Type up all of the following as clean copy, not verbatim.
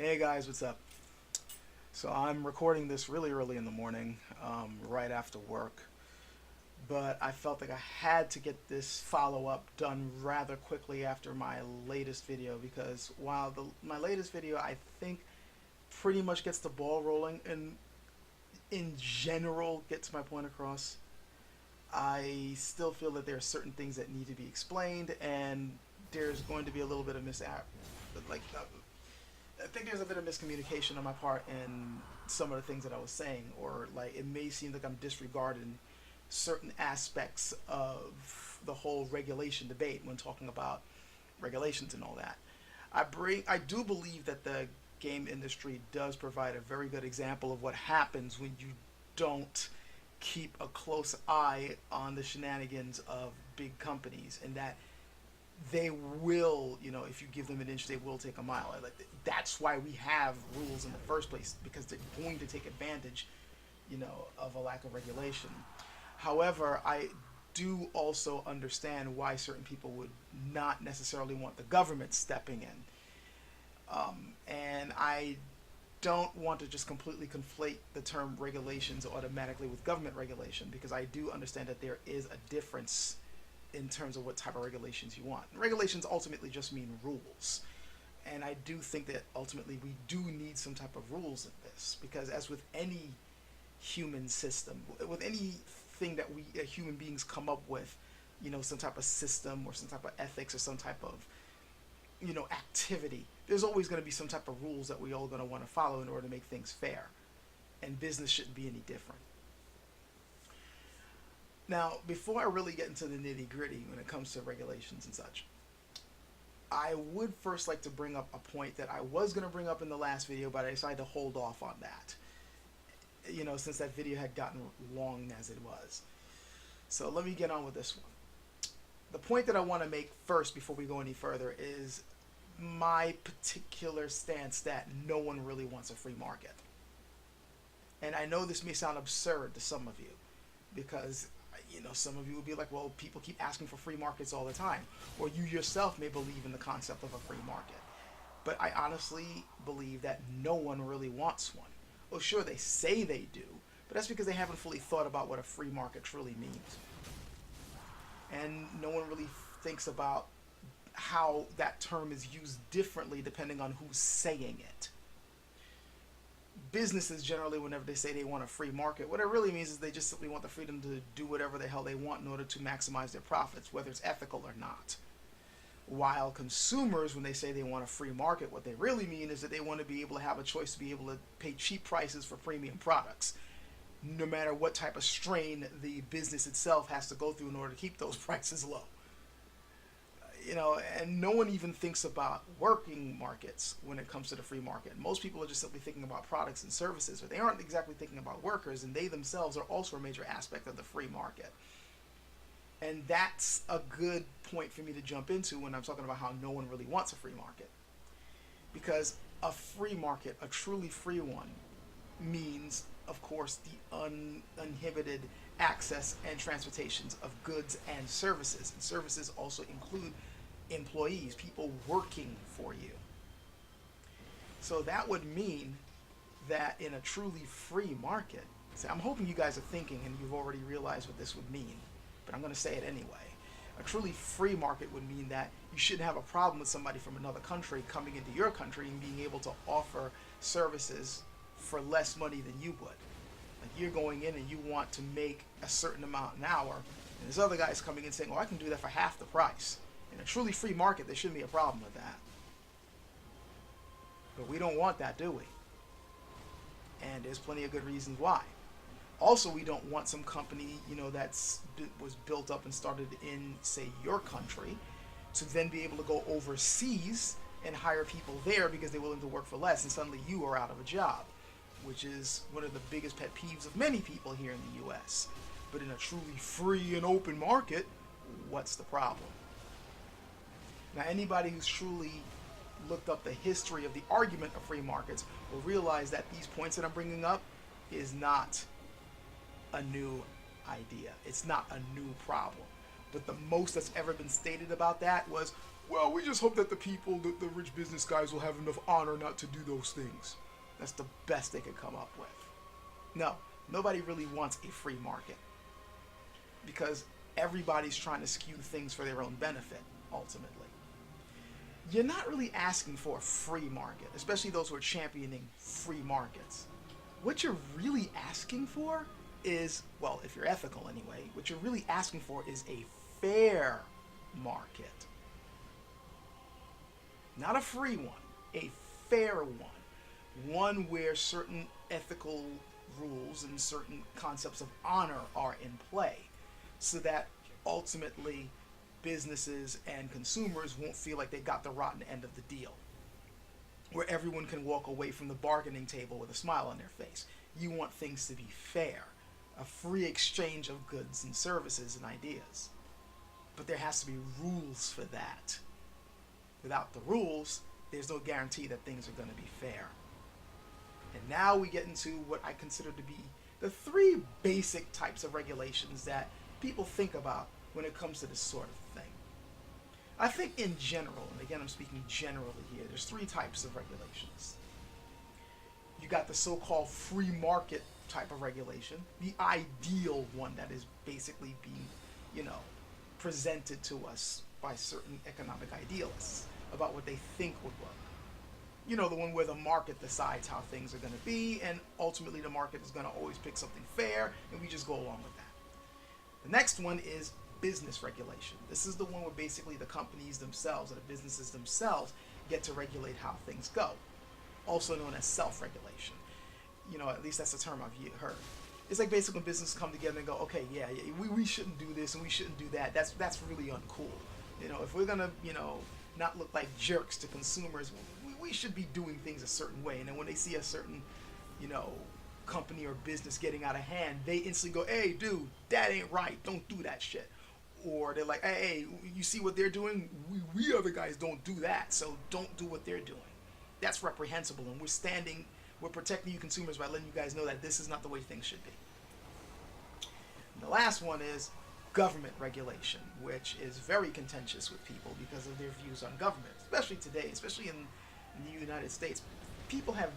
Hey guys, what's up? So I'm recording this really early in the morning, right after work, but I felt like I had to get this follow up done rather quickly after my latest video because while my latest video I think pretty much gets the ball rolling and in general gets my point across, I still feel that there are certain things that need to be explained and there's going to be a little bit of like I think there's a bit of miscommunication on my part in some of the things that I was saying, or like it may seem like I'm disregarding certain aspects of the whole regulation debate when talking about regulations and all that. I do believe that the game industry does provide a very good example of what happens when you don't keep a close eye on the shenanigans of big companies, and that they will, if you give them an inch, they will take a mile. Like that's why we have rules in the first place, because they're going to take advantage, of a lack of regulation. However, I do also understand why certain people would not necessarily want the government stepping in, and I don't want to just completely conflate the term regulations automatically with government regulation, because I do understand that there is a difference in terms of what type of regulations you want. Regulations ultimately just mean rules. And I do think that ultimately we do need some type of rules in this, because as with any human system, with anything that we human beings come up with, some type of system or some type of ethics or some type of, activity, there's always going to be some type of rules that we all going to want to follow in order to make things fair. And business shouldn't be any different. Now, before I really get into the nitty gritty when it comes to regulations and such, I would first like to bring up a point that I was going to bring up in the last video, but I decided to hold off on that, since that video had gotten long as it was. So let me get on with this one. The point that I want to make first before we go any further is my particular stance that no one really wants a free market. And I know this may sound absurd to some of you, because some of you will be like, well, people keep asking for free markets all the time. Or you yourself may believe in the concept of a free market. But I honestly believe that no one really wants one. Well, sure, they say they do, but that's because they haven't fully thought about what a free market truly means. And no one really thinks about how that term is used differently depending on who's saying it. Businesses generally, whenever they say they want a free market, what it really means is they just simply want the freedom to do whatever the hell they want in order to maximize their profits, whether it's ethical or not. While consumers, when they say they want a free market, what they really mean is that they want to be able to have a choice to be able to pay cheap prices for premium products, no matter what type of strain the business itself has to go through in order to keep those prices low. And no one even thinks about working markets when it comes to the free market. Most people are just simply thinking about products and services, but they aren't exactly thinking about workers, and they themselves are also a major aspect of the free market. And that's a good point for me to jump into when I'm talking about how no one really wants a free market. Because a free market, a truly free one, means, of course, the uninhibited access and transportations of goods and services. And services also include employees, people working for you. So that would mean that in a truly free market, so I'm hoping you guys are thinking and you've already realized what this would mean, but I'm going to say it anyway. A truly free market would mean that you shouldn't have a problem with somebody from another country coming into your country and being able to offer services for less money than you would. Like you're going in and you want to make a certain amount an hour, and this other guy's coming in saying, oh, I can do that for half the price. In a truly free market, there shouldn't be a problem with that. But we don't want that, do we? And there's plenty of good reasons why. Also, we don't want some company, was built up and started in, say, your country, to then be able to go overseas and hire people there because they're willing to work for less, and suddenly you are out of a job, which is one of the biggest pet peeves of many people here in the U.S. But in a truly free and open market, what's the problem? Now, anybody who's truly looked up the history of the argument of free markets will realize that these points that I'm bringing up is not a new idea. It's not a new problem. But the most that's ever been stated about that was, well, we just hope that the people, the rich business guys, will have enough honor not to do those things. That's the best they could come up with. No, nobody really wants a free market, because everybody's trying to skew things for their own benefit, ultimately. You're not really asking for a free market, especially those who are championing free markets. What you're really asking for is, well, if you're ethical anyway, what you're really asking for is a fair market. Not a free one, a fair one. One where certain ethical rules and certain concepts of honor are in play, so that ultimately businesses and consumers won't feel like they got the rotten end of the deal, where everyone can walk away from the bargaining table with a smile on their face. You want things to be fair, a free exchange of goods and services and ideas. But there has to be rules for that. Without the rules, there's no guarantee that things are going to be fair. And now we get into what I consider to be the three basic types of regulations that people think about when it comes to this sort of thing. I think in general, and again I'm speaking generally here, there's three types of regulations. You got the so-called free market type of regulation, the ideal one that is basically being, presented to us by certain economic idealists about what they think would work. The one where the market decides how things are going to be, and ultimately the market is going to always pick something fair, and we just go along with that. The next one is business regulation. This is the one where basically the companies themselves, or the businesses themselves, get to regulate how things go, also known as self-regulation. At least that's the term I've heard. It's like basically when businesses come together and go, okay, yeah, we shouldn't do this and we shouldn't do that. That's really uncool. If we're gonna, not look like jerks to consumers, we should be doing things a certain way. And then when they see a certain, company or business getting out of hand, they instantly go, hey, dude, that ain't right. Don't do that shit. Or they're like, hey, you see what they're doing? We other guys don't do that, so don't do what they're doing. That's reprehensible, and we're protecting you consumers by letting you guys know that this is not the way things should be. And the last one is government regulation, which is very contentious with people because of their views on government, especially today, especially in the United States. People have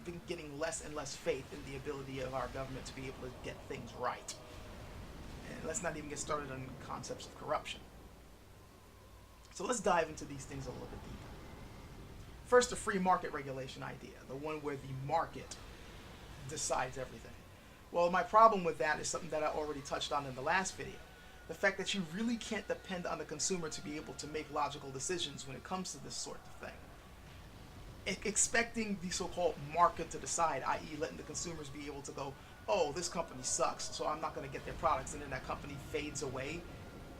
been getting less and less faith in the ability of our government to be able to get things right. And let's not even get started on concepts of corruption. So let's dive into these things a little bit deeper. First, the free market regulation idea, the one where the market decides everything. Well, my problem with that is something that I already touched on in the last video. The fact that you really can't depend on the consumer to be able to make logical decisions when it comes to this sort of thing. Expecting the so-called market to decide, i.e. letting the consumers be able to go, oh, this company sucks, so I'm not going to get their products, and then that company fades away,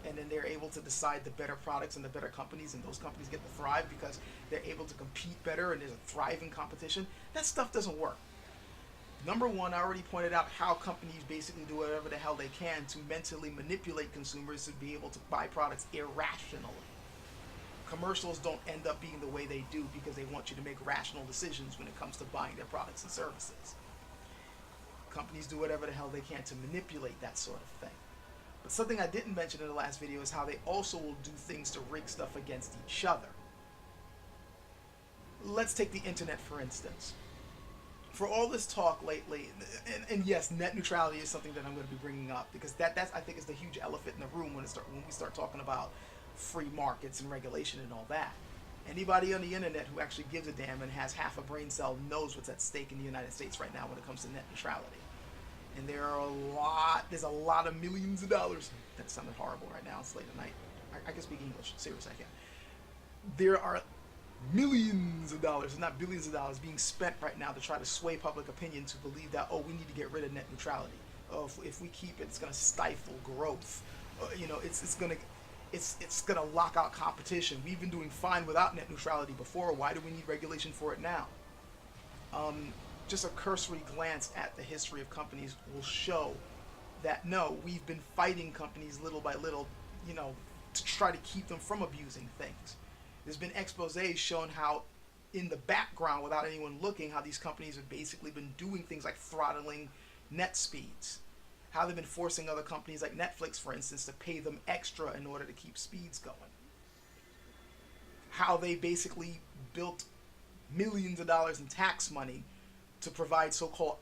and then they're able to decide the better products and the better companies, and those companies get to thrive because they're able to compete better and there's a thriving competition. That stuff doesn't work. Number one, I already pointed out how companies basically do whatever the hell they can to mentally manipulate consumers to be able to buy products irrationally. Commercials don't end up being the way they do because they want you to make rational decisions when it comes to buying their products and services. Companies do whatever the hell they can to manipulate that sort of thing. But something I didn't mention in the last video is how they also will do things to rig stuff against each other. Let's take the internet for instance. For all this talk lately, and yes, net neutrality is something that I'm going to be bringing up because that's I think is the huge elephant in the room when we start talking about free markets and regulation and all that. Anybody on the internet who actually gives a damn and has half a brain cell knows what's at stake in the United States right now when it comes to net neutrality. And there's a lot of millions of dollars. That sounded horrible right now. It's late at night. I can speak English. Seriously, I can. There are millions of dollars, not billions of dollars, being spent right now to try to sway public opinion to believe that, oh, we need to get rid of net neutrality. Oh, if we keep it, it's going to stifle growth. It's going to lock out competition. We've been doing fine without net neutrality before. Why do we need regulation for it now? Just a cursory glance at the history of companies will show that no, we've been fighting companies little by little, to try to keep them from abusing things. There's been exposés showing how in the background, without anyone looking, how these companies have basically been doing things like throttling net speeds, how they've been forcing other companies like Netflix, for instance, to pay them extra in order to keep speeds going. How they basically built millions of dollars in tax money to provide so-called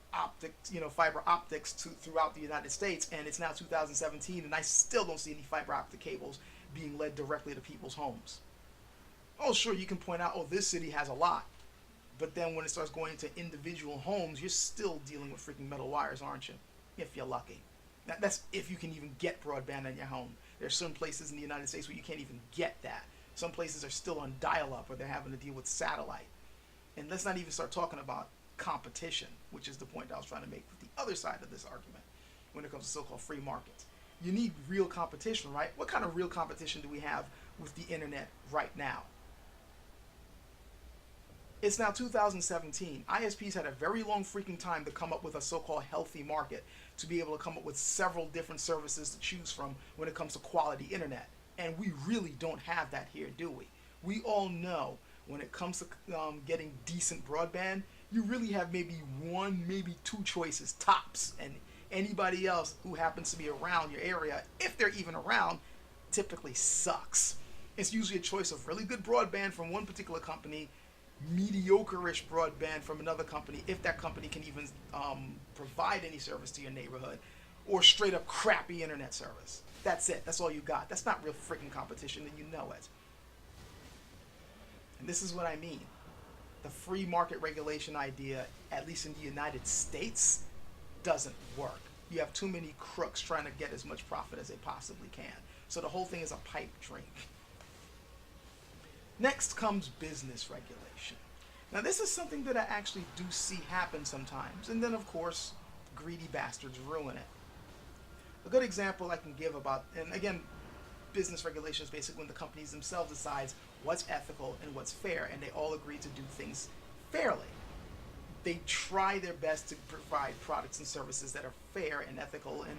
fiber optics throughout the United States, and it's now 2017, and I still don't see any fiber optic cables being led directly to people's homes. Oh, sure, you can point out, oh, this city has a lot, but then when it starts going into individual homes, you're still dealing with freaking metal wires, aren't you? If you're lucky. That's if you can even get broadband in your home. There are certain places in the United States where you can't even get that. Some places are still on dial-up, or they're having to deal with satellite. And let's not even start talking about competition, which is the point I was trying to make with the other side of this argument when it comes to so-called free markets. You need real competition, right? What kind of real competition do we have with the internet right now? It's now 2017. ISPs had a very long freaking time to come up with a so-called healthy market, to be able to come up with several different services to choose from when it comes to quality internet. And we really don't have that here, do we? We all know when it comes to getting decent broadband, you really have maybe one, maybe two choices, tops. And anybody else who happens to be around your area, if they're even around, typically sucks. It's usually a choice of really good broadband from one particular company, mediocre-ish broadband from another company, if that company can even provide any service to your neighborhood, or straight up crappy internet service. That's it. That's all you got. That's not real freaking competition, and you know it. And this is what I mean. The free market regulation idea, at least in the United States, doesn't work. You have too many crooks trying to get as much profit as they possibly can. So the whole thing is a pipe dream. Next comes business regulation. Now this is something that I actually do see happen sometimes. And then of course, greedy bastards ruin it. A good example I can give about, and again, business regulation is basically when the companies themselves decides what's ethical and what's fair, and they all agree to do things fairly. They try their best to provide products and services that are fair and ethical and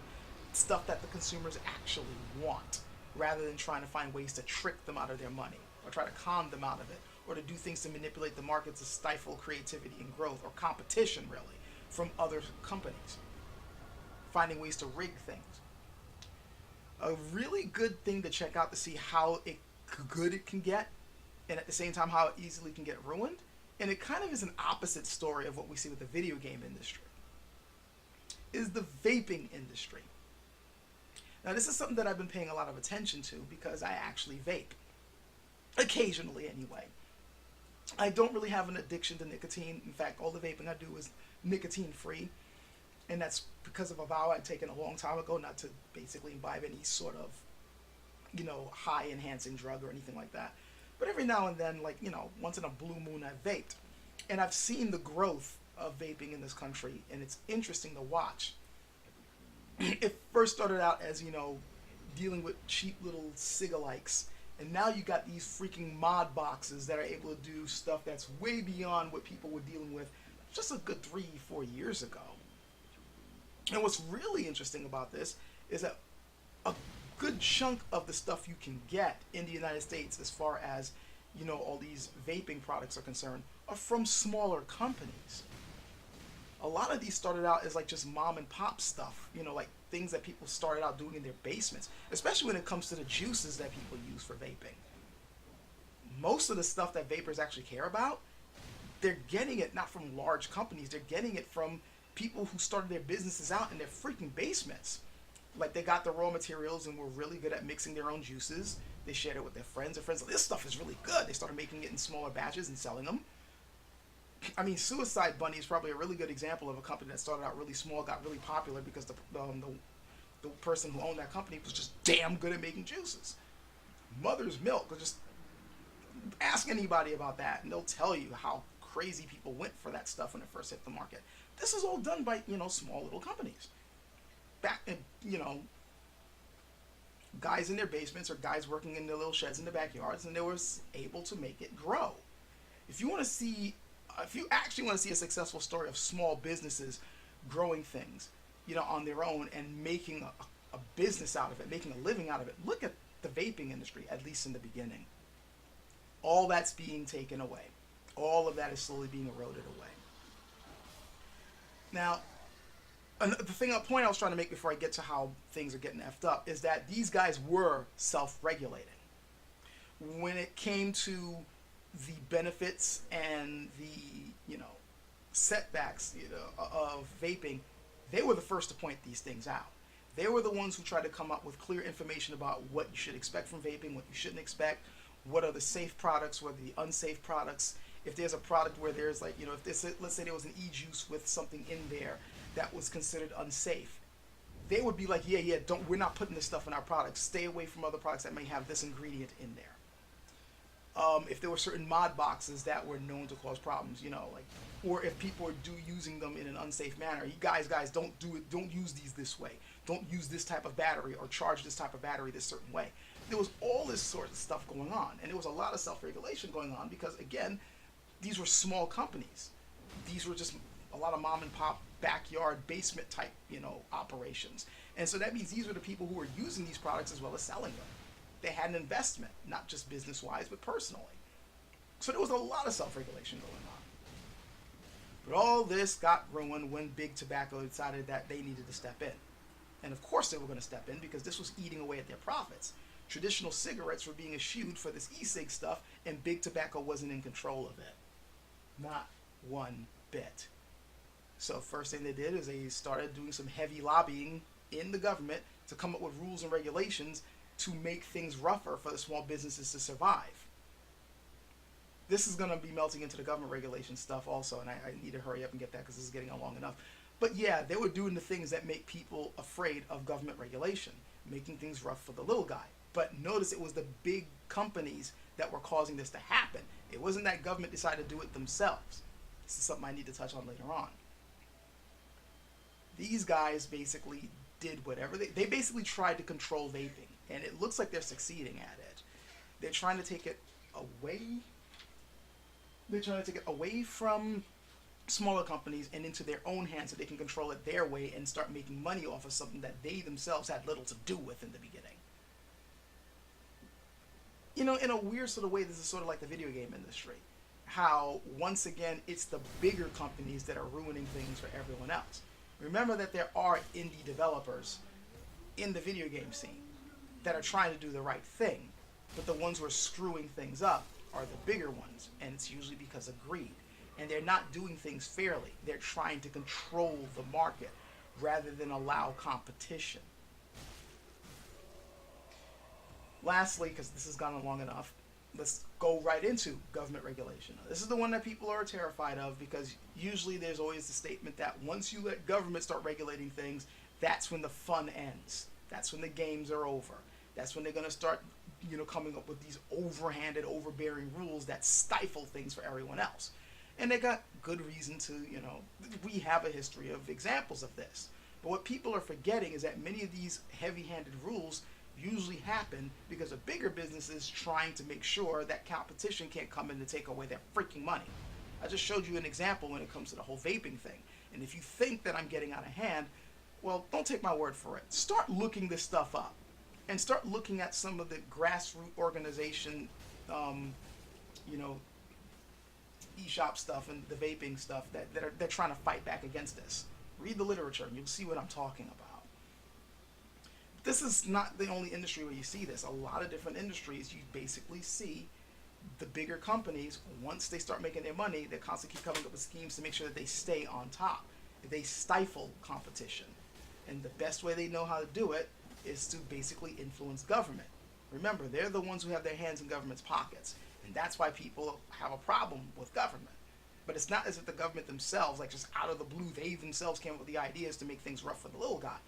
stuff that the consumers actually want, rather than trying to find ways to trick them out of their money, or try to con them out of it, or to do things to manipulate the market to stifle creativity and growth, or competition really, from other companies. Finding ways to rig things. A really good thing to check out to see how good it can get, and at the same time how easily it can get ruined, and it kind of is an opposite story of what we see with the video game industry, is the vaping industry. Now this is something that I've been paying a lot of attention to because I actually vape. Occasionally anyway. I don't really have an addiction to nicotine. In fact, all the vaping I do is nicotine free. And that's because of a vow I'd taken a long time ago not to basically imbibe any sort of, high enhancing drug or anything like that. But every now and then, once in a blue moon, I've vaped. And I've seen the growth of vaping in this country, and it's interesting to watch. It first started out as, dealing with cheap little cigalikes. And now you got these freaking mod boxes that are able to do stuff that's way beyond what people were dealing with just a good 3-4 years ago. And what's really interesting about this is that a good chunk of the stuff you can get in the United States, as far as, all these vaping products are concerned, are from smaller companies. A lot of these started out as just mom and pop stuff, things that people started out doing in their basements, especially when it comes to the juices that people use for vaping. Most of the stuff that vapors actually care about, they're getting it not from large companies, they're getting it from people who started their businesses out in their freaking basements. They got the raw materials and were really good at mixing their own juices. They shared it with their friends. Their friends said, this stuff is really good. They started making it in smaller batches and selling them. I mean, Suicide Bunny is probably a really good example of a company that started out really small, got really popular because the person who owned that company was just damn good at making juices. Mother's Milk, or just ask anybody about that and they'll tell you how crazy people went for that stuff when it first hit the market. This is all done by, small little companies. Guys in their basements or guys working in their little sheds in the backyards, and they were able to make it grow. If you actually want to see a successful story of small businesses growing things, on their own and making a business out of it, making a living out of it, look at the vaping industry, at least in the beginning. All that's being taken away. All of that is slowly being eroded away. Now, And the point I was trying to make before I get to how things are getting effed up is that these guys were self-regulating. When it came to the benefits and the, setbacks, of vaping, they were the first to point these things out. They were the ones who tried to come up with clear information about what you should expect from vaping, what you shouldn't expect, what are the safe products, what are the unsafe products. If there's a product where there's if this, let's say there was an e-juice with something in there that was considered unsafe, they would be like, yeah, we're not putting this stuff in our products. Stay away from other products that may have this ingredient in there. If there were certain mod boxes that were known to cause problems, or if people are using them in an unsafe manner, guys, don't do it. Don't use these this way. Don't use this type of battery or charge this type of battery this certain way. There was all this sort of stuff going on, and there was a lot of self-regulation going on because, again, these were small companies. These were just a lot of mom and pop backyard basement type, operations. And so that means these were the people who were using these products as well as selling them. They had an investment, not just business-wise, but personally. So there was a lot of self-regulation going on. But all this got ruined when Big Tobacco decided that they needed to step in. And of course they were going to step in because this was eating away at their profits. Traditional cigarettes were being eschewed for this e-cig stuff, and Big Tobacco wasn't in control of it. Not one bit. So first thing they did is they started doing some heavy lobbying in the government to come up with rules and regulations to make things rougher for the small businesses to survive. This is going to be melting into the government regulation stuff also, and I need to hurry up and get that because this is getting on long enough. But yeah, they were doing the things that make people afraid of government regulation, making things rough for the little guy. But notice it was the big companies that were causing this to happen. It wasn't that government decided to do it themselves. This is something I need to touch on later on. These guys basically did whatever they basically tried to control vaping, and it looks like they're succeeding at it. They're trying to take it away. They're trying to take it away from smaller companies and into their own hands so they can control it their way and start making money off of something that they themselves had little to do with in the beginning. In a weird sort of way, this is sort of like the video game industry. How, once again, it's the bigger companies that are ruining things for everyone else. Remember that there are indie developers in the video game scene that are trying to do the right thing, but the ones who are screwing things up are the bigger ones, and it's usually because of greed. And they're not doing things fairly. They're trying to control the market rather than allow competition. Lastly, because this has gone on long enough, let's go right into government regulation. This is the one that people are terrified of because usually there's always the statement that once you let government start regulating things, that's when the fun ends. That's when the games are over. That's when they're going to start, coming up with these overhanded, overbearing rules that stifle things for everyone else. And they got good reason to, we have a history of examples of this. But what people are forgetting is that many of these heavy-handed rules usually happen because of bigger businesses trying to make sure that competition can't come in to take away their freaking money. I just showed you an example when it comes to the whole vaping thing. And if you think that I'm getting out of hand, well, don't take my word for it. Start looking this stuff up and start looking at some of the grassroots organization, e-shop stuff and the vaping stuff they're trying to fight back against this. Read the literature and you'll see what I'm talking about. This is not the only industry where you see this. A lot of different industries, you basically see the bigger companies, once they start making their money, they constantly keep coming up with schemes to make sure that they stay on top. They stifle competition. And the best way they know how to do it is to basically influence government. Remember, they're the ones who have their hands in government's pockets. And that's why people have a problem with government. But it's not as if the government themselves, like just out of the blue, they themselves came up with the ideas to make things rough for the little guy.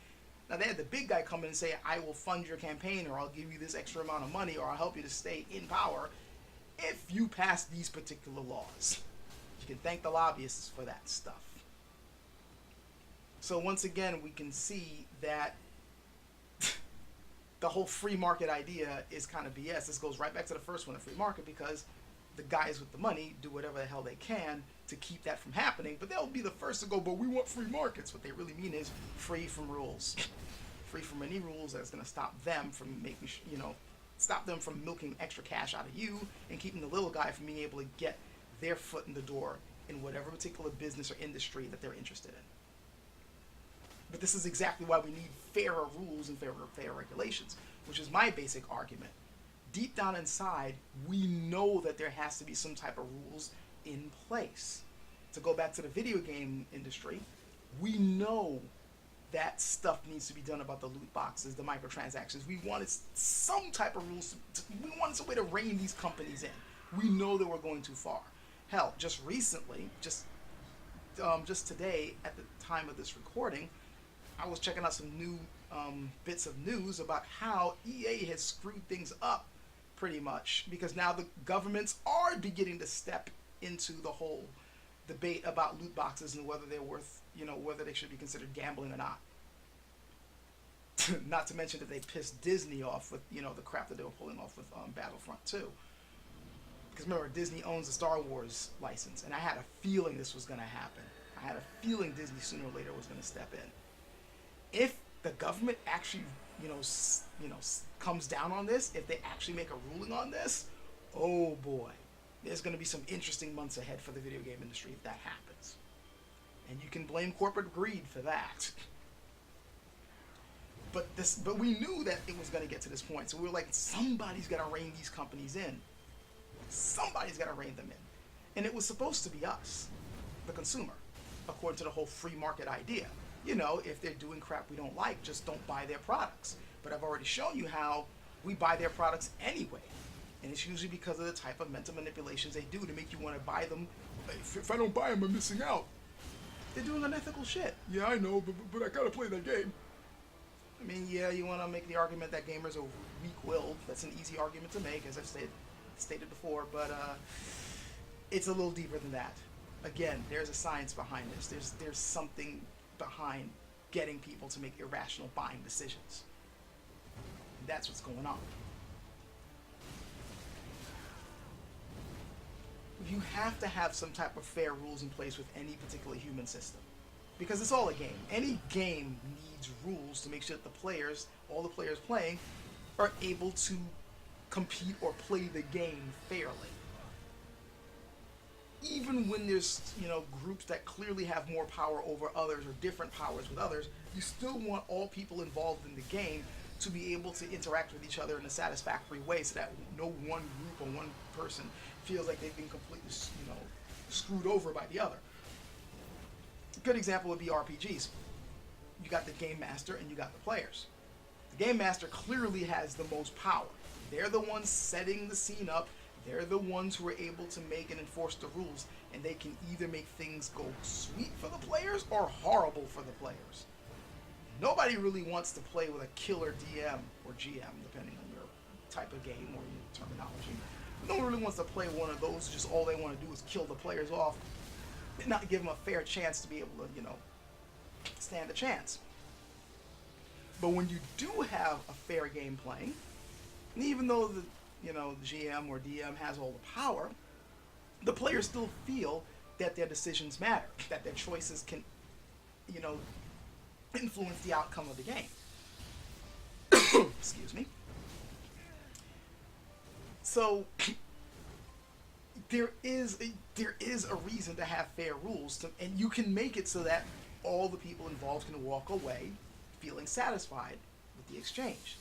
Now, they had the big guy come in and say, I will fund your campaign, or I'll give you this extra amount of money, or I'll help you to stay in power if you pass these particular laws. You can thank the lobbyists for that stuff. So once again, we can see that the whole free market idea is kind of BS. This goes right back to the first one, the free market, because the guys with the money do whatever the hell they can to keep that from happening, but they'll be the first to go, but we want free markets. What they really mean is free from rules. Free from any rules that's going to stop them from making, stop them from milking extra cash out of you and keeping the little guy from being able to get their foot in the door in whatever particular business or industry that they're interested in. But this is exactly why we need fairer rules and fair regulations, which is my basic argument. Deep down inside, we know that there has to be some type of rules in place. To go back to the video game industry, we know that stuff needs to be done about the loot boxes, the microtransactions. We wanted some type of rules. We wanted some way to rein these companies in. We know that we're going too far. Hell, just recently, just today, at the time of this recording, I was checking out some new bits of news about how EA has screwed things up pretty much, because now the governments are beginning to step into the whole debate about loot boxes and whether they're worth, whether they should be considered gambling or not. Not to mention that they pissed Disney off with, the crap that they were pulling off with Battlefront 2. Because remember, Disney owns the Star Wars license, and I had a feeling this was going to happen. I had a feeling Disney sooner or later was going to step in. If the government actually, comes down on this, if they actually make a ruling on this, oh boy, there's going to be some interesting months ahead for the video game industry if that happens. And you can blame corporate greed for that. But we knew that it was going to get to this point, so we were like, somebody's got to rein these companies in. Somebody's got to rein them in. And it was supposed to be us, the consumer, according to the whole free market idea. If they're doing crap we don't like, just don't buy their products. But I've already shown you how we buy their products anyway. And it's usually because of the type of mental manipulations they do to make you want to buy them. If I don't buy them, I'm missing out. They're doing unethical shit. Yeah, I know, but I gotta play that game. I mean, yeah, you want to make the argument that gamers are weak-willed. That's an easy argument to make, as I've stated before, but it's a little deeper than that. Again, there's a science behind this. There's something behind getting people to make irrational buying decisions. That's what's going on. You have to have some type of fair rules in place with any particular human system, because it's all a game. Any game needs rules to make sure that the players, all the players playing, are able to compete or play the game fairly. Even when there's, groups that clearly have more power over others or different powers with others, you still want all people involved in the game to be able to interact with each other in a satisfactory way, so that no one group or one person feels like they've been completely, screwed over by the other. A good example would be RPGs. You got the game master and you got the players. The game master clearly has the most power. They're the ones setting the scene up. They're the ones who are able to make and enforce the rules, and they can either make things go sweet for the players or horrible for the players. Nobody really wants to play with a killer DM or GM, depending on your type of game or your terminology. No one really wants to play one of those. Just all they want to do is kill the players off and not give them a fair chance to be able to, stand a chance. But when you do have a fair game playing, and even though the GM or DM has all the power, the players still feel that their decisions matter, that their choices can, influence the outcome of the game. Excuse me. So there is a reason to have fair rules, and you can make it so that all the people involved can walk away feeling satisfied with the exchange.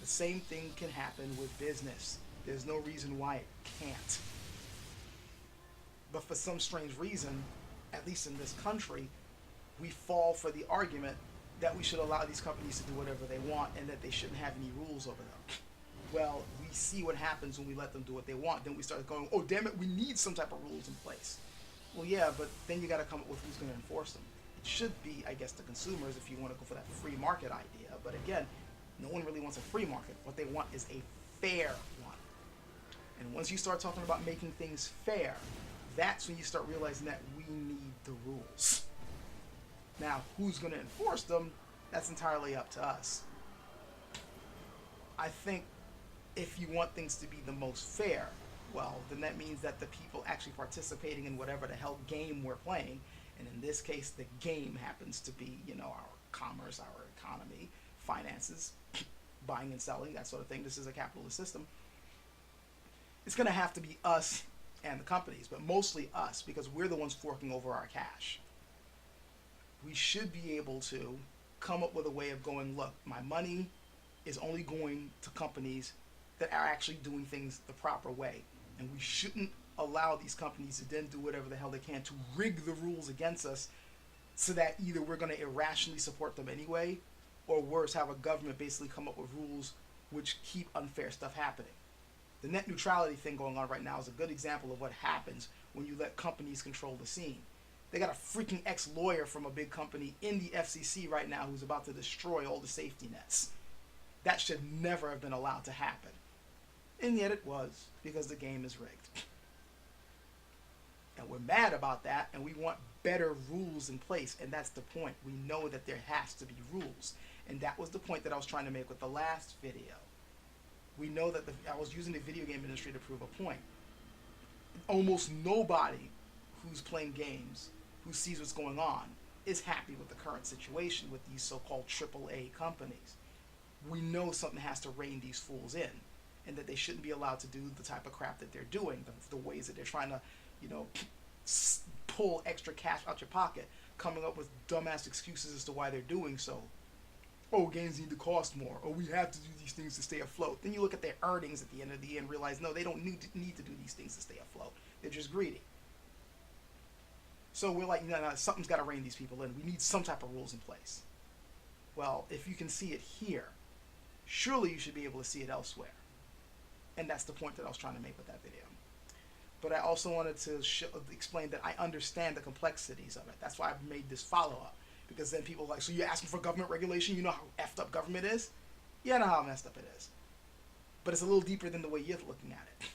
The same thing can happen with business. There's no reason why it can't. But for some strange reason, at least in this country, we fall for the argument that we should allow these companies to do whatever they want and that they shouldn't have any rules over them. Well, we see what happens when we let them do what they want. Then we start going, oh, damn it, we need some type of rules in place. Well, yeah, but then you got to come up with who's going to enforce them. It should be, I guess, the consumers if you want to go for that free market idea. But again, no one really wants a free market. What they want is a fair one. And once you start talking about making things fair, that's when you start realizing that we need the rules. Now, who's going to enforce them, that's entirely up to us. I think if you want things to be the most fair, well, then that means that the people actually participating in whatever the hell game we're playing, and in this case, the game happens to be, our commerce, our economy, finances, buying and selling, that sort of thing. This is a capitalist system. It's going to have to be us and the companies, but mostly us, because we're the ones forking over our cash. We should be able to come up with a way of going, look, my money is only going to companies that are actually doing things the proper way. And we shouldn't allow these companies to then do whatever the hell they can to rig the rules against us so that either we're going to irrationally support them anyway, or worse, have a government basically come up with rules which keep unfair stuff happening. The net neutrality thing going on right now is a good example of what happens when you let companies control the scene. They got a freaking ex-lawyer from a big company in the FCC right now who's about to destroy all the safety nets. That should never have been allowed to happen. And yet it was, because the game is rigged. And we're mad about that, and we want better rules in place, and that's the point. We know that there has to be rules. And that was the point that I was trying to make with the last video. We know that I was using the video game industry to prove a point. Almost nobody who's playing games, who sees what's going on, is happy with the current situation with these so-called AAA companies. We know something has to rein these fools in, and that they shouldn't be allowed to do the type of crap that they're doing, the ways that they're trying to, pull extra cash out your pocket, coming up with dumbass excuses as to why they're doing so. Oh, games need to cost more. Oh, we have to do these things to stay afloat. Then you look at their earnings at the end of the year and realize, no, they don't need to do these things to stay afloat. They're just greedy. So we're like, no, something's got to rein these people in. We need some type of rules in place. Well, if you can see it here, surely you should be able to see it elsewhere. And that's the point that I was trying to make with that video. But I also wanted to explain that I understand the complexities of it. That's why I made this follow-up. Because then people are like, so you're asking for government regulation? You know how effed up government is? Yeah, I know how messed up it is. But it's a little deeper than the way you're looking at it.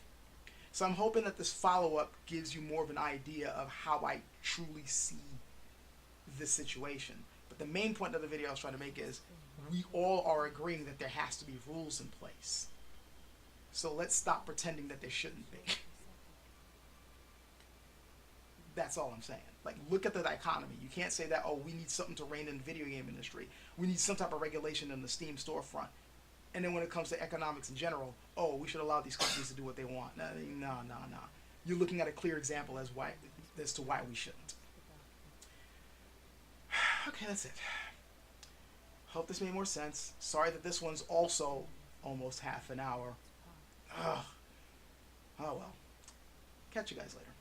So I'm hoping that this follow-up gives you more of an idea of how I truly see this situation. But the main point of the video I was trying to make is we all are agreeing that there has to be rules in place. So let's stop pretending that there shouldn't be. That's all I'm saying. Like, look at the economy. You can't say that, oh, we need something to rein in the video game industry. We need some type of regulation in the Steam storefront. And then when it comes to economics in general, oh, we should allow these companies to do what they want. No. You're looking at a clear example as to why we shouldn't. Okay, that's it. Hope this made more sense. Sorry that this one's also almost half an hour. Ugh. Oh well. Catch you guys later.